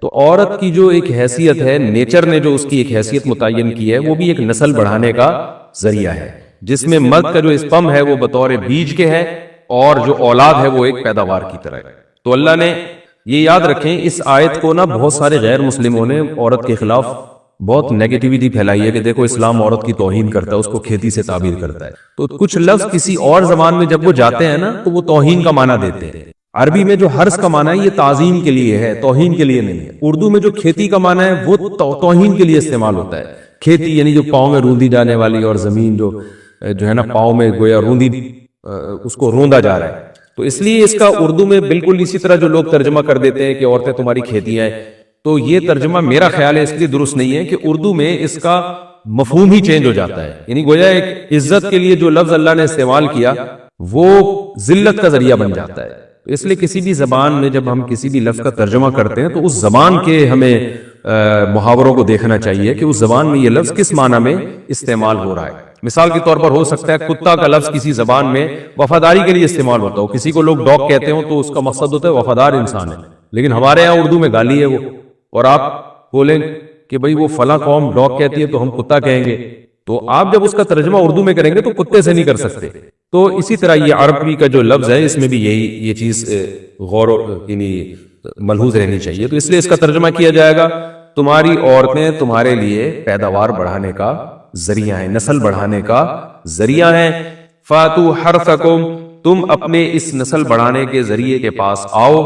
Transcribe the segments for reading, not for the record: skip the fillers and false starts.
تو عورت کی جو ایک حیثیت ہے، نیچر نے جو اس کی ایک حیثیت متعین کی ہے، وہ بھی ایک نسل بڑھانے کا ذریعہ ہے، جس میں مرد کا جو اسپم ہے وہ بطور بیج کے ہے، اور جو اولاد ہے وہ ایک پیداوار کی طرح ہے۔ تو اللہ نے یہ یاد رکھیں، اس آیت کو نا بہت سارے غیر مسلموں نے عورت کے خلاف بہت نیگیٹیوٹی پھیلائی ہے کہ دیکھو اسلام عورت کی توہین کرتا ہے، اس کو کھیتی سے تعبیر کرتا ہے۔ تو کچھ لفظ کسی اور زبان میں جب وہ جاتے ہیں نا تو وہ توہین کا معنی دیتے ہیں۔ عربی میں جو حرث کا معنی ہے یہ تعظیم کے لیے ہے، توہین کے لیے نہیں ہے۔ اردو میں جو کھیتی کا معنی ہے وہ توہین کے لیے استعمال ہوتا ہے۔ کھیتی یعنی جو پاؤں میں روندی جانے والی، اور زمین جو ہے نا پاؤں میں گویا روندی، اس کو روندا جا رہا ہے۔ تو اس لیے اس کا اردو میں بالکل اسی طرح جو لوگ ترجمہ کر دیتے ہیں کہ عورتیں تمہاری کھیتیاں ہیں، تو یہ ترجمہ میرا خیال ہے اس لیے درست نہیں ہے کہ اردو میں اس کا مفہوم ہی چینج ہو جاتا ہے۔ یعنی گویا ایک عزت کے لیے جو لفظ اللہ نے استعمال کیا وہ ذلت کا ذریعہ بن جاتا ہے۔ اس لیے کسی بھی زبان میں جب ہم کسی بھی لفظ کا ترجمہ کرتے ہیں تو اس زبان کے ہمیں محاوروں کو دیکھنا چاہیے کہ اس زبان میں یہ لفظ کس معنی میں استعمال ہو رہا ہے۔ مثال کے طور پر ہو سکتا ہے کتا کا لفظ کسی زبان میں وفاداری کے لیے استعمال ہوتا ہو، کسی کو لوگ ڈاگ کہتے ہوں تو اس کا مقصد ہوتا ہے وفادار انسان ہے، لیکن ہمارے یہاں اردو میں گالی ہے وہ، اور آپ بولیں کہ بھئی وہ فلاں قوم ڈاگ کہتی ہے تو ہم کتا کہیں گے، تو آپ جب اس کا ترجمہ اردو میں کریں گے تو کتے سے نہیں کر سکتے۔ تو اسی طرح یہ عربی کا جو لفظ ہے اس میں بھی یہ چیز غور یعنی ملحوظ رہنی چاہیے۔ تو اس لیے اس کا ترجمہ کیا جائے گا تمہاری عورتیں تمہارے لیے پیداوار بڑھانے کا ذریعہ ہیں، نسل بڑھانے کا ذریعہ ہیں۔ فاتو حرثکم، تم اپنے اس نسل بڑھانے کے ذریعے کے پاس آؤ،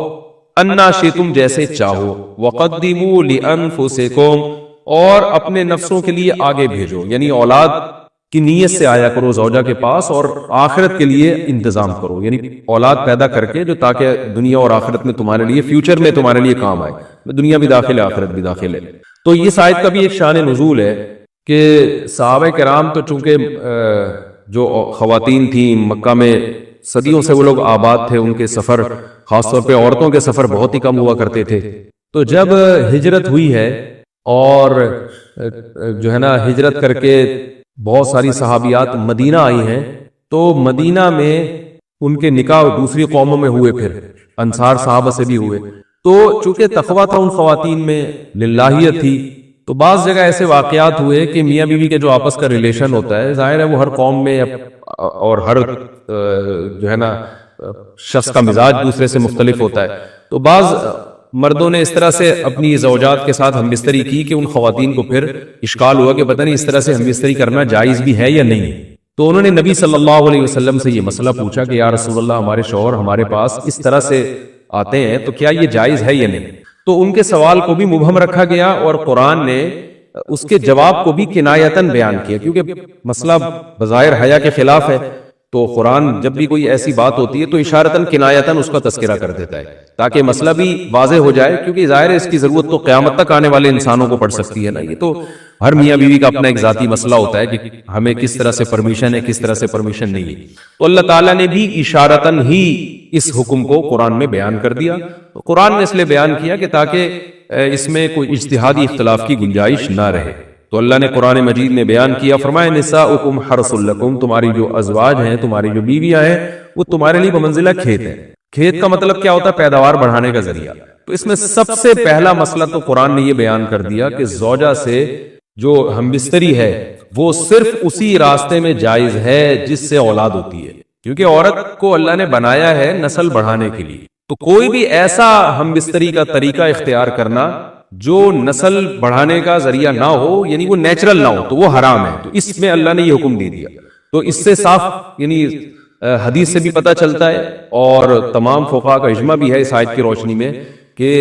انا شئتم، جیسے چاہو، وقدموا لانفسکم، اور اپنے نفسوں کے لیے آگے بھیجو، یعنی اولاد کی نیت سے آیا کرو زوجہ کے پاس، اور آخرت کے لیے انتظام کرو، یعنی اولاد پیدا کر کے جو تاکہ دنیا اور آخرت میں تمہارے لیے، فیوچر میں تمہارے لیے کام آئے، دنیا بھی داخل ہے آخرت بھی داخل ہے۔ تو اس آیت کا بھی ایک شان نزول ہے کہ صحابہ کرام تو چونکہ جو خواتین تھیں مکہ میں صدیوں سے وہ لوگ آباد تھے، ان کے سفر خاص طور پہ عورتوں کے سفر بہت ہی کم ہوا کرتے تھے۔ تو جب ہجرت ہوئی ہے اور جو ہے نا ہجرت کر کے بہت ساری صحابیات مدینہ آئی ہیں، تو مدینہ میں ان کے نکاح دوسری قوموں میں ہوئے، پھر انصار صحابہ سے بھی ہوئے۔ تو چونکہ تقویٰ تھا ان خواتین میں، للہیت تھی، تو بعض جگہ ایسے واقعات ہوئے کہ میاں بیوی کے جو آپس کا ریلیشن ہوتا ہے، ظاہر ہے وہ ہر قوم میں اور ہر جو ہے نا شخص کا مزاج دوسرے سے مختلف ہوتا ہے، تو بعض مردوں نے اس طرح سے اپنی زوجات کے ساتھ ہم بستری کی کہ ان خواتین کو پھر اشکال ہوا کہ پتہ نہیں اس طرح سے ہم بستری کرنا جائز بھی ہے یا نہیں۔ تو انہوں نے نبی صلی اللہ علیہ وسلم سے یہ مسئلہ پوچھا کہ یا رسول اللہ، ہمارے شوہر ہمارے پاس اس طرح سے آتے ہیں تو کیا یہ جائز ہے یا نہیں؟ تو ان کے سوال کو بھی مبہم رکھا گیا، اور قرآن نے اس کے جواب کو بھی کنایتاً بیان کیا، کیونکہ مسئلہ بظاہر حیا کے خلاف ہے، تو قرآن جب بھی کوئی ایسی بات ہوتی ہے تو اشارتاً کنایتاً اس کا تذکرہ کر دیتا ہے تاکہ مسئلہ بھی واضح ہو جائے، کیونکہ ظاہر ہے اس کی ضرورت تو قیامت تک آنے والے انسانوں کو پڑ سکتی ہے نا۔ یہ تو ہر میاں بیوی کا اپنا ایک ذاتی مسئلہ ہوتا ہے کہ ہمیں کس طرح سے پرمیشن ہے، کس طرح سے پرمیشن نہیں ہے۔ تو اللہ تعالیٰ نے بھی اشارتاً ہی اس حکم کو قرآن میں بیان کر دیا۔ قرآن نے اس لیے بیان کیا کہ تاکہ اس میں کوئی اجتہادی اختلاف کی گنجائش نہ رہے۔ تو اللہ نے قرآن مجید میں بیان کیا، فرمایا نساؤکم حرث لکم، تمہاری جو ازواج ہیں، تمہاری جو بیویاں ہیں، وہ تمہارے لیے بمنزلہ کھیت ہے۔ کھیت کا مطلب کیا ہوتا ہے؟ پیداوار بڑھانے کا ذریعہ۔ تو اس میں سب سے پہلا مسئلہ تو قرآن نے یہ بیان کر دیا کہ زوجہ سے جو ہم بستری ہے وہ صرف اسی راستے میں جائز ہے جس سے اولاد ہوتی ہے، کیونکہ عورت کو اللہ نے بنایا ہے نسل بڑھانے کے لیے۔ تو کوئی بھی ایسا ہم بستری کا طریقہ اختیار کرنا جو نسل بڑھانے کا ذریعہ نہ ہو، یعنی وہ نیچرل نہ ہو، تو وہ حرام ہے۔ تو اس میں اللہ نے یہ حکم دے دیا۔ تو اس سے صاف یعنی حدیث سے بھی پتہ چلتا ہے، اور تمام فقہاء کا اجماع بھی ہے اس آیت کی روشنی میں کہ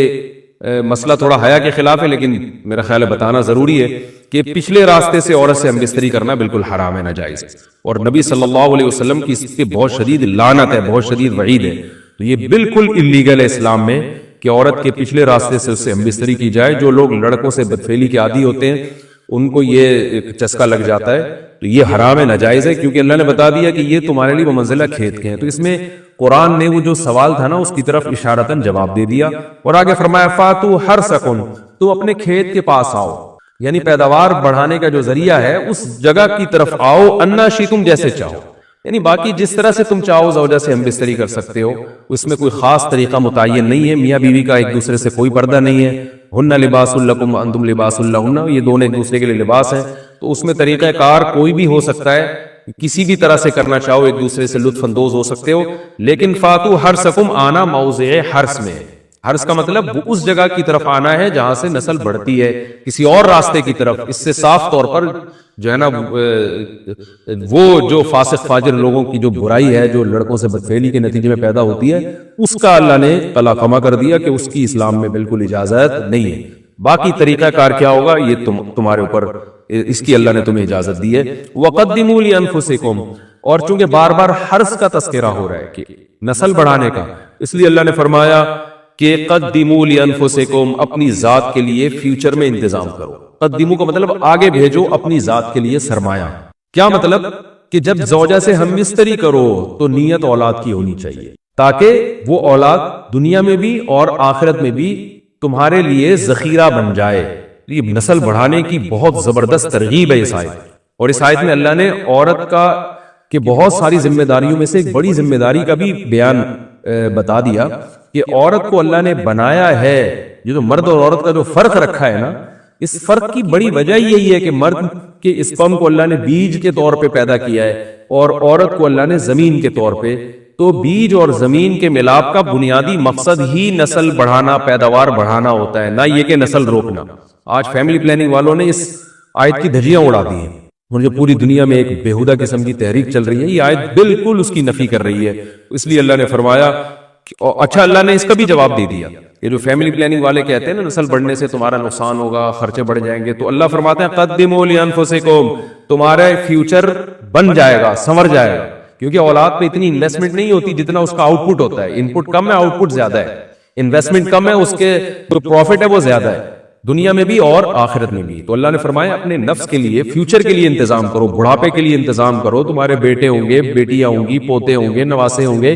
مسئلہ تھوڑا حیا کے خلاف ہے، لیکن میرا خیال ہے بتانا ضروری ہے کہ پچھلے راستے سے عورت سے ہم بستری کرنا بالکل حرام ہے، ناجائز ہے، اور نبی صلی اللہ علیہ وسلم کی اس پہ بہت شدید لعنت ہے، بہت شدید وعید ہے۔ تو یہ بالکل اللیگل ہے اسلام میں کہ عورت کے پچھلے راستے سے اس سے ہم بستری کی جائے۔ جو لوگ لڑکوں سے بدفعلی کے عادی ہوتے ہیں ان کو یہ چسکا لگ جاتا ہے، تو یہ حرام ہے، ناجائز ہے، کیونکہ اللہ نے بتا دیا کہ یہ تمہارے لیے بمنزلہ کھیت کے ہیں۔ تو اس میں قرآن نے وہ جو سوال تھا نا اس کی طرف اشارتاً جواب دے دیا، اور آگے فرمایا فاتو حرثکم، تو اپنے کھیت کے پاس آؤ، یعنی پیداوار بڑھانے کا جو ذریعہ ہے اس جگہ کی طرف آؤ، انا شئتم، جیسے چاہو۔ یعنی باقی جس طرح سے تم چاہو زوجہ سے ہم بستری کر سکتے ہو، اس میں کوئی خاص طریقہ متعین نہیں ہے. میاں بیوی کا ایک دوسرے سے کوئی پردہ نہیں ہے. ہن لباس لکم وانتم لباس لہن، یہ دونوں ایک دوسرے کے لیے لباس ہیں. تو اس میں طریقہ کار کوئی بھی ہو سکتا ہے، کسی بھی طرح سے کرنا چاہو ایک دوسرے سے لطف اندوز ہو سکتے ہو. لیکن فاتو حرسکم، آنا موضع حرس میں. حرس کا مطلب وہ اس جگہ کی طرف آنا ہے جہاں سے نسل بڑھتی ہے، کسی اور راستے کی طرف. اس سے صاف طور پر جو ہے نا وہ جو فاسق فاجر لوگوں کی جو برائی ہے، جو لڑکوں سے بدفعلی کے نتیجے میں پیدا ہوتی ہے، اس کا اللہ نے قلع قمع کر دیا کہ اس کی اسلام میں بالکل اجازت نہیں ہے. باقی طریقہ کار کیا ہوگا یہ تمہارے اوپر، اس کی اللہ نے تمہیں اجازت دی ہے. وَقَدِّمُوا لِأَنفُسِكُمْ، اور چونکہ بار بار حرس کا تذکرہ ہو رہا ہے کہ نسل بڑھانے کا، اس لیے اللہ نے فرمایا کہ قدموا لانفسکم، اپنی ذات کے لیے فیوچر میں انتظام کرو. قدموا کا مطلب آگے بھیجو اپنی ذات کے لیے سرمایہ. کیا مطلب؟ کہ جب زوجہ سے ہم مستری کرو تو نیت اولاد کی ہونی چاہیے، تاکہ وہ اولاد دنیا میں بھی اور آخرت میں بھی تمہارے لیے ذخیرہ بن جائے. یہ نسل بڑھانے کی بہت زبردست ترغیب ہے اس آیت. اور اس آیت میں اللہ نے عورت کا کہ بہت ساری ذمہ داریوں میں سے ایک بڑی ذمہ داری کا بھی بیان بتا دیا کہ عورت کو اللہ نے بنایا ہے. یہ جو مرد اور عورت کا جو فرق رکھا ہے نا، اس فرق کی بڑی وجہ یہی ہے کہ مرد کے اسپرم کو اللہ نے بیج کے طور پہ پیدا کیا ہے اور عورت کو اللہ نے زمین کے طور پہ. تو بیج اور زمین کے ملاپ کا بنیادی مقصد ہی نسل بڑھانا، پیداوار بڑھانا ہوتا ہے، نہ یہ کہ نسل روکنا. آج فیملی پلاننگ والوں نے اس آیت کی دھجیاں اڑا دی ہیں، اور جو پوری دنیا میں ایک بےہودہ قسم کی تحریک چل رہی ہے، یہ آیت بالکل اس کی نفی کر رہی ہے. اس لیے اللہ نے فرمایا اچھا، اللہ نے اس کا بھی جواب دے دیا. یہ جو فیملی پلاننگ والے کہتے ہیں نا نسل بڑھنے سے تمہارا نقصان ہوگا، خرچے بڑھ جائیں گے، تو اللہ فرماتے ہیں قدموا لانفسکم، تمہارا فیوچر بن جائے گا، سنور جائے گا. کیونکہ اولاد پہ اتنی انویسٹمنٹ نہیں ہوتی جتنا اس کا آؤٹ پٹ ہوتا ہے. ان پٹ کم ہے، آؤٹ پٹ زیادہ ہے. انویسٹمنٹ کم ہے، اس کے جو پروفٹ ہے وہ زیادہ ہے، دنیا میں بھی اور آخرت میں بھی. تو اللہ نے فرمایا اپنے نفس کے لیے، فیوچر کے لیے انتظام کرو، بڑھاپے کے لیے انتظام کرو. تمہارے بیٹے ہوں گے، بیٹیاں ہوں گی، پوتے ہوں گے، نواسے ہوں گے،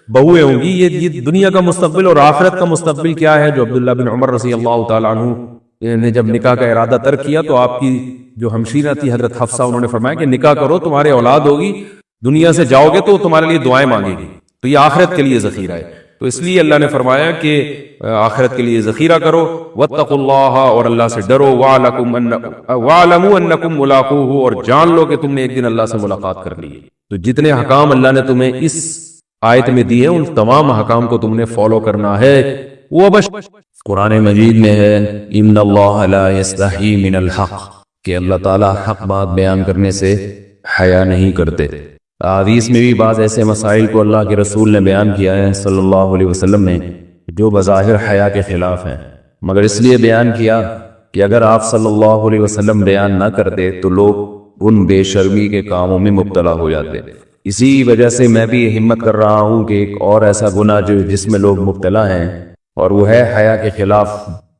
بہویں ہوں گی. یہ دنیا کا مستقبل اور آخرت کا مستقبل کیا ہے؟ جو عبداللہ بن عمر رضی اللہ تعالیٰ عنہ نے جب نکاح کا ارادہ ترک کیا تو آپ کی جو ہمشیرہ تھی حضرت حفصہ، انہوں نے فرمایا کہ نکاح کرو، تمہارے اولاد ہوگی، دنیا سے جاؤ گے تو تمہارے لیے دعائیں مانگے گی. تو یہ آخرت کے لیے ذخیرہ ہے. تو اس لیے اللہ نے فرمایا کہ آخرت کے لیے ذخیرہ کرو. واتقوا اللہ، اور اللہ سے ڈرو. واعلموا انکم ملاقوہ، اور جان لو کہ تم نے ایک دن اللہ سے ملاقات کرنی ہے. تو جتنے حکام اللہ نے تمہیں اس آیت میں دی ہے، ان تمام حکام کو تم نے فالو کرنا ہے. وہ بس قرآن مجید میں ہے ان اللہ لا یستحی من الحق، کہ اللہ تعالیٰ حق بات بیان کرنے سے حیا نہیں کرتے. حدیث میں بھی بعض ایسے مسائل کو اللہ کے رسول نے بیان کیا ہے صلی اللہ علیہ وسلم نے جو بظاہر حیا کے خلاف ہیں، مگر اس لیے بیان کیا کہ اگر آپ صلی اللہ علیہ وسلم بیان نہ کرتے تو لوگ ان بے شرمی کے کاموں میں مبتلا ہو جاتے. اسی وجہ سے میں بھی ہمت کر رہا ہوں کہ ایک اور ایسا گناہ جس میں لوگ مبتلا ہیں، اور وہ ہے حیا کے خلاف،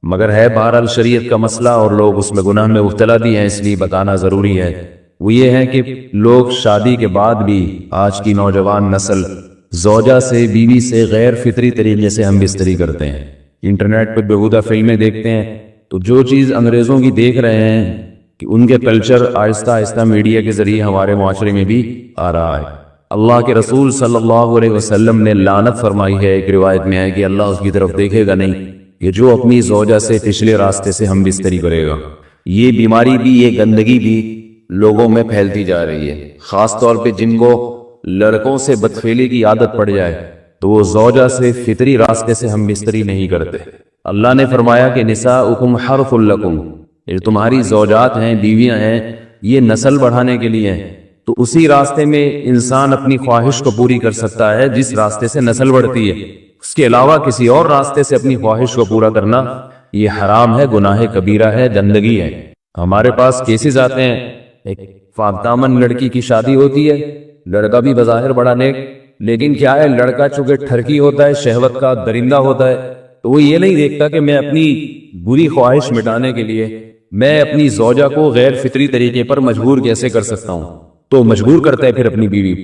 مگر ہے بہرحال شریعت کا مسئلہ اور لوگ اس میں گناہ میں مبتلا بھی ہیں، اس لیے بتانا ضروری ہے. وہ یہ ہے کہ لوگ شادی کے بعد بھی، آج کی نوجوان نسل زوجہ سے، بیوی سے غیر فطری طریقے سے ہم بستری کرتے ہیں. انٹرنیٹ پہ بےہودہ فلمیں دیکھتے ہیں، تو جو چیز انگریزوں کی دیکھ رہے ہیں کہ ان کے کلچر آہستہ آہستہ میڈیا کے ذریعے ہمارے معاشرے میں بھی آ رہا ہے. اللہ کے رسول صلی اللہ علیہ وسلم نے لعنت فرمائی ہے، ایک روایت میں ہے کہ اللہ اس کی طرف دیکھے گا نہیں کہ جو اپنی زوجہ سے پچھلے راستے سے ہم بستری کرے گا. یہ بیماری بھی، یہ گندگی بھی لوگوں میں پھیلتی جا رہی ہے. خاص طور پہ جن کو لڑکوں سے بدفعلی کی عادت پڑ جائے تو وہ زوجہ سے فطری راستے سے ہم بستری نہیں کرتے. اللہ نے فرمایا کہ نساؤکم حرث لکم، یہ تمہاری زوجات ہیں، بیویاں ہیں، یہ نسل بڑھانے کے لیے ہیں. تو اسی راستے میں انسان اپنی خواہش کو پوری کر سکتا ہے جس راستے سے نسل بڑھتی ہے. اس کے علاوہ کسی اور راستے سے اپنی خواہش کو پورا کرنا یہ حرام ہے، گناہ کبیرہ ہے، گندگی ہے. ہمارے پاس کیسز آتے ہیں، ایک پاک دامن لڑکی کی شادی ہوتی ہے، لڑکا بھی بظاہر بڑا نیک، لیکن کیا ہے، لڑکا چونکہ ٹھرکی ہوتا ہے، شہوت کا درندہ ہوتا ہے، تو وہ یہ نہیں دیکھتا کہ میں اپنی بری خواہش مٹانے کے لیے میں اپنی زوجہ کو غیر فطری طریقے پر مجبور کیسے کر سکتا ہوں. تو مجبور کرتا ہے پھر اپنی بیوی.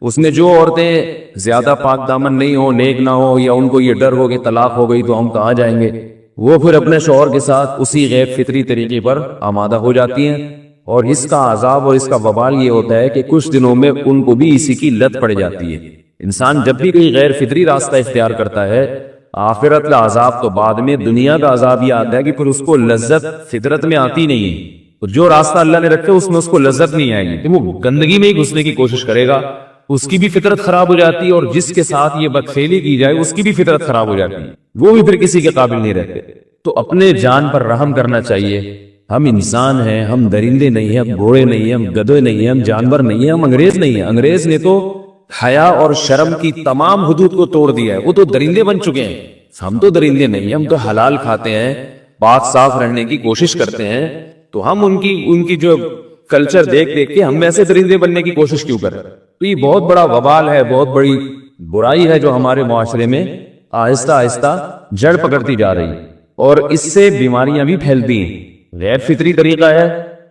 اس نے جو عورتیں زیادہ پاک دامن نہیں ہو، نیک نہ ہو، یا ان کو یہ ڈر ہو کہ طلاق ہو گئی تو ہم کہاں جائیں گے، وہ پھر اپنے شوہر کے ساتھ اسی غیر فطری طریقے پر آمادہ ہو جاتی ہیں اور اس کا عذاب اور اس کا وبال یہ ہوتا ہے کہ کچھ دنوں میں ان کو بھی اسی کی لت پڑ جاتی ہے۔ انسان جب بھی کوئی غیر فطری راستہ اختیار کرتا ہے، آخرت کا عذاب تو بعد میں، دنیا کا عذاب یہ آتا ہے کہ پھر اس کو لذت فطرت میں آتی نہیں ہے۔ تو جو راستہ اللہ نے رکھا اس میں اس کو لذت نہیں آئے گی، کہ وہ گندگی میں ہی گھسنے کی کوشش کرے گا، اس کی بھی فطرت خراب ہو جاتی ہے، اور جس کے ساتھ یہ بدفعلی کی جائے اس کی بھی فطرت خراب ہو جاتی ہے، وہ بھی پھر کسی کے قابل نہیں رہتے۔ تو اپنے جان پر رحم کرنا چاہیے۔ ہم انسان ہیں، ہم درندے نہیں ہیں، ہم گھوڑے نہیں ہیں، ہم گدھے نہیں ہیں، ہم جانور نہیں ہیں، ہم انگریز نہیں ہیں۔ انگریز نے تو حیا اور شرم کی تمام حدود کو توڑ دیا ہے، وہ تو درندے بن چکے ہیں۔ ہم تو درندے نہیں ہیں، ہم تو حلال کھاتے ہیں، پاک صاف رہنے کی کوشش کرتے ہیں، تو ہم ان کی جو کلچر دیکھ کے ہم ایسے درندے بننے کی کوشش کیوں کریں؟ تو یہ بہت بڑا وبال ہے، بہت بڑی برائی ہے جو ہمارے معاشرے میں آہستہ آہستہ جڑ پکڑتی جا رہی ہے، اور اس سے بیماریاں بھی پھیلتی ہیں۔ غیر فطری طریقہ ہے،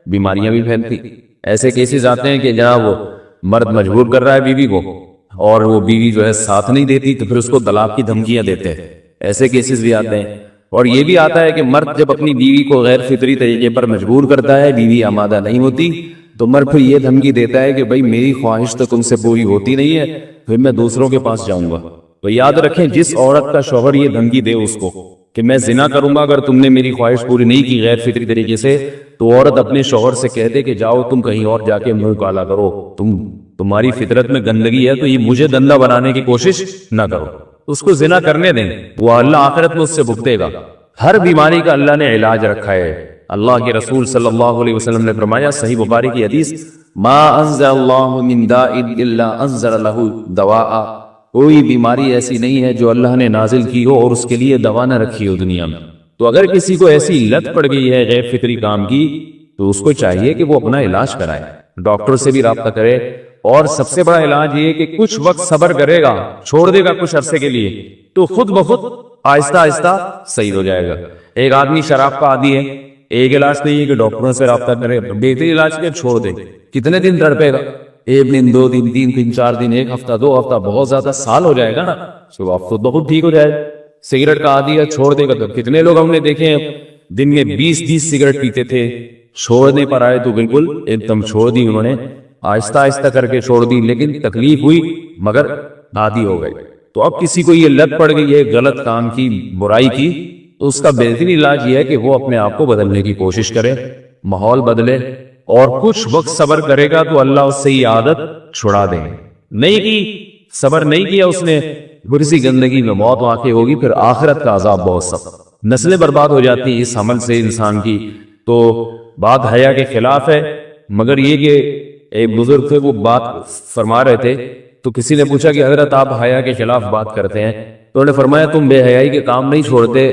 بیماریاں بھی پھیلتی۔ ایسے کیسز آتے ہیں کہ جناب وہ مرد مجبور کر رہا ہے بیوی کو، اور وہ بیوی جو ہے ساتھ نہیں دیتی، تو پھر اس کو طلاق کی دھمکیاں دیتے ہیں۔ ایسے کیسز بھی آتے ہیں۔ اور یہ بھی آتا ہے کہ مرد جب اپنی بیوی کو غیر فطری طریقے پر مجبور کرتا ہے، بیوی آمادہ نہیں ہوتی، تو مرد پھر یہ دھمکی دیتا ہے کہ بھائی میری خواہش تو تم سے پوری ہوتی نہیں ہے، پھر میں دوسروں کے پاس جاؤں گا۔ تو یاد رکھیں، جس عورت کا شوہر یہ دھمکی دے اس کو کہ میں زنا کروں گا اگر تم نے میری خواہش پوری نہیں کی غیر فطری طریقے سے، تو عورت اپنے شوہر سے کہہ دے کہ جاؤ تم کہیں اور جا کے منہ کالا کرو، تمہاری فطرت میں گندگی ہے، تو یہ مجھے دندہ بنانے کی کوشش نہ کرو۔ اس کو زنا کرنے دیں، وہ اللہ آخرت میں اس سے بھگتے گا۔ ہر بیماری کا اللہ نے علاج رکھا ہے۔ اللہ کے رسول صلی اللہ علیہ وسلم نے فرمایا، صحیح بخاری کی حدیث، ما انزل اللہ من داء الا انزل له دواء، کوئی بیماری ایسی نہیں ہے جو اللہ نے نازل کی ہو اور اس کے لیے دوا نہ رکھی ہو دنیا میں۔ تو اگر کسی کو ایسی لت پڑ گئی ہے غیر فطری کام کی، تو اس کو چاہیے کہ وہ اپنا علاج کرائے، ڈاکٹر سے بھی رابطہ کرے، اور سب سے بڑا علاج یہ کہ کچھ وقت صبر کرے گا، چھوڑ دے گا کچھ عرصے کے لیے، تو خود بخود آہستہ آہستہ صحیح ہو جائے گا۔ ایک آدمی شراب کا عادی ہے، ایک علاج نہیں ہے کہ ڈاکٹروں سے رابطہ کرے، بہترین علاج کیا، چھوڑ دے۔ کتنے دن تڑپے گا؟ ایک دن، دو دن، تین دن، چار دن، ایک ہفتہ، دو ہفتہ، بہت زیادہ سال ہو جائے گا نا، تو آپ خود بخود ٹھیک ہو جائے۔ سگریٹ کا عادی ہے، چھوڑ دے گا، تو کتنے لوگ ہم نے دیکھے ہیں دن میں 20 سگریٹ پیتے تھے، چھوڑنے پر آئے تو بالکل ایک دم چھوڑ دی انہوں نے، آہستہ آہستہ کر کے چھوڑ دی، لیکن تکلیف ہوئی مگر عادی ہو گئی۔ تو اب کسی کو یہ لت پڑ گئی ہے غلط کام کی، برائی کی، تو اس کا بہترین علاج یہ ہے کہ وہ اپنے آپ کو بدلنے کی کوشش کرے، ماحول بدلے، اور کچھ وقت صبر کرے گا تو اللہ اس سے یہ عادت چھڑا دے گا۔ نہیں کی، صبر نہیں کیا اس نے، پھر اسی گندگی میں موت واقع ہوگی، پھر آخرت کا عذاب بہت سخت، نسلیں برباد ہو جاتی ہیں اس عمل سے انسان کی۔ تو بات حیا کے خلاف ہے، مگر یہ کہ ایک بزرگ تھے، وہ بات فرما رہے تھے، تو کسی نے پوچھا کہ حضرت آپ حیا کے خلاف بات کرتے ہیں، تو انہوں نے فرمایا تم بے حیائی کے کام نہیں چھوڑتے،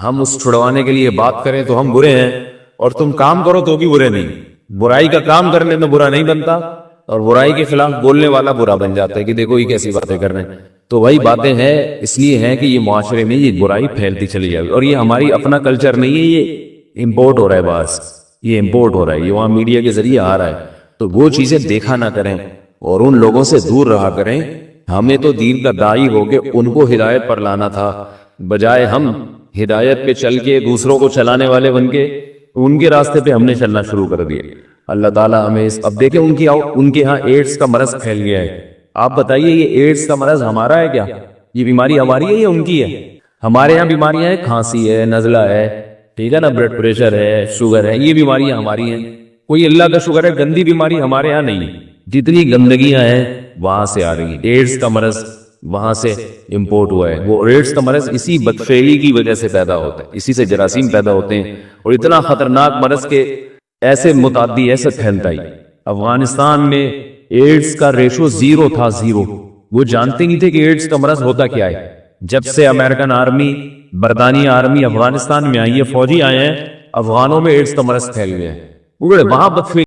ہم اس چھڑوانے کے لیے بات کریں تو ہم برے ہیں، اور تم کام کرو تو بھی برے نہیں۔ برائی کا کام کرنے میں برا نہیں بنتا، اور برائی کے خلاف بولنے والا برا بن جاتا ہے کہ دیکھو یہ کیسی باتیں کر رہے ہیں۔ تو وہی باتیں ہیں، اس لیے ہیں کہ یہ معاشرے میں یہ برائی پھیلتی چلی جائے، اور یہ ہماری اپنا کلچر نہیں ہے، یہ امپورٹ ہو رہا ہے باہر سے، یہ امپورٹ ہو رہا ہے، یہ وہاں میڈیا کے ذریعے آ رہا ہے۔ تو وہ چیزیں دیکھا نہ کریں اور ان لوگوں سے دور رہا کریں۔ ہمیں تو دین کا داعی ہو کے ان کو ہدایت پر لانا تھا، بجائے ہم ہدایت پہ چل کے دوسروں کو چلانے والے بن کے ان کے راستے پہ ہم نے چلنا شروع کر دیا۔ اللہ تعالیٰ ہمیں اب دیکھیں ان کے ہاں ایڈز کا مرض پھیل گیا ہے۔ آپ بتائیے یہ ایڈز کا مرض ہمارا ہے کیا؟ یہ بیماری ہماری ہے یا ان کی ہے؟ ہمارے ہاں بیماریاں ہیں، کھانسی ہے، نزلہ ہے، ٹھیک ہے نا، بلڈ پریشر ہے، شوگر ہے، یہ بیماریاں ہماری ہیں۔ کوئی اللہ کا شکر ہے گندی بیماری ہمارے ہاں نہیں ہے۔ جتنی گندگیاں ہیں وہاں سے آ رہی ہیں۔ ایڈز کا مرض وہاں سے امپورٹ ہوا ہے۔ وہ ایڈز کا مرض اسی بدفعلی کی وجہ سے پیدا ہوتا ہے، اسی سے جراثیم پیدا ہوتے ہیں، اور اتنا خطرناک مرض کے ایسے متعدی ایسے پھیلتا ہی۔ افغانستان میں ایڈز کا ریشو 0 تھا، 0۔ وہ جانتے نہیں تھے کہ ایڈز کا مرض ہوتا کیا ہے۔ جب سے امریکن آرمی، برطانیہ آرمی افغانستان میں آئی ہے، فوجی آئے ہیں، افغانوں میں ایڈز کا مرض پھیل گیا ہے۔ وہاں بدفعلی